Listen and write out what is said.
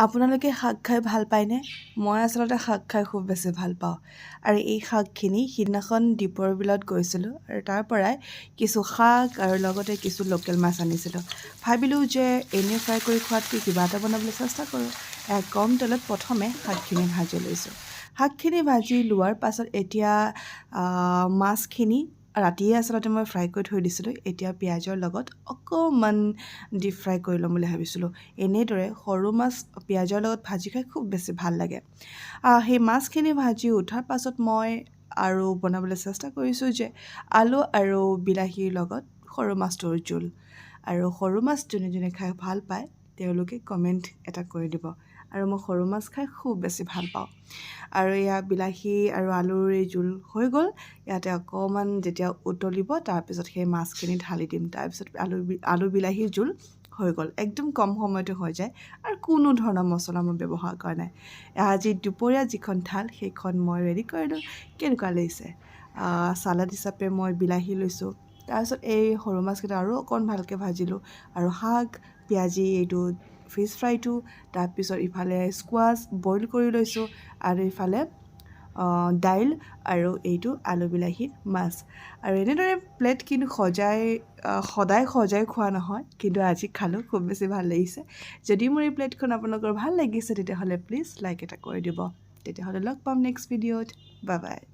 আপোনালোকে শাক খাই ভাল পায়নে? মই আচলতে শাক খাই খুব বেছি ভাল পাওঁ আৰু এই শাকখিনি সিদিনাখন দীপৰ বিলত গৈছিলোঁ আৰু তাৰ পৰাই কিছু শাক আৰু লগতে কিছু লোকেল মাছ আনিছিলোঁ। ভাবিলোঁ যে এনেই ফ্ৰাই কৰি খোৱাতকৈ কিবা এটা বনাবলৈ চেষ্টা কৰোঁ। কম তেলত প্ৰথমে শাকখিনি ভাজি লৈছোঁ। শাকখিনি ভাজি লোৱাৰ পাছত এতিয়া মাছখিনি ৰাতিয়ে আচলতে মই ফ্ৰাই কৰি থৈ দিছিলোঁ। এতিয়া পিঁয়াজৰ লগত অকণমান ডিপ ফ্ৰাই কৰি ল'ম বুলি ভাবিছিলোঁ। এনেদৰে সৰু মাছ পিঁয়াজৰ লগত ভাজি খাই খুব বেছি ভাল লাগে। সেই মাছখিনি ভাজি উঠাৰ পাছত মই আৰু বনাবলৈ চেষ্টা কৰিছোঁ যে আলু আৰু বিলাহীৰ লগত সৰু মাছটোৰ জোল। আৰু সৰু মাছ যোনে যোনে খাই ভাল পায় তেওঁলোকে কমেণ্ট এটা কৰি দিব। আৰু মই সৰু মাছ খাই খুব বেছি ভাল পাওঁ। আৰু এয়া বিলাহী আৰু আলুৰ এই জোল হৈ গ'ল। ইয়াতে অকণমান যেতিয়া উতলিব তাৰপিছত সেই মাছখিনি ঢালি দিম। তাৰপিছত আলু বিলাহীৰ জোল হৈ গ'ল। একদম কম সময়তে হৈ যায় আৰু কোনো ধৰণৰ মছলা মই ব্যৱহাৰ কৰা নাই। আজি দুপৰীয়া যিখন থাল সেইখন মই ৰেডি কৰিলোঁ। কেনেকুৱা লাগিছে? চালাড হিচাপে মই বিলাহী লৈছোঁ। তাৰপিছত এই সৰু মাছকেইটা আৰু অকণ ভালকৈ ভাজিলোঁ আৰু শাক পিঁয়াজি এইটো ফিছ ফ্ৰাইটো, তাৰপিছত ইফালে স্কোৱাছ বইল কৰি লৈছোঁ আৰু ইফালে দাইল আৰু এইটো আলু বিলাহীৰ মাছ। আৰু এনেদৰে প্লেট কিন্তু সদায় সজাই খোৱা নহয়, কিন্তু আজি খালোঁ, খুব বেছি ভাল লাগিছে। যদি মোৰ এই প্লেটখন আপোনালোকৰ ভাল লাগিছে তেতিয়াহ'লে প্লিজ লাইক এটা কৰি দিব। তেতিয়াহ'লে লগ পাম নেক্সট ভিডিঅ'ত। Bye bye.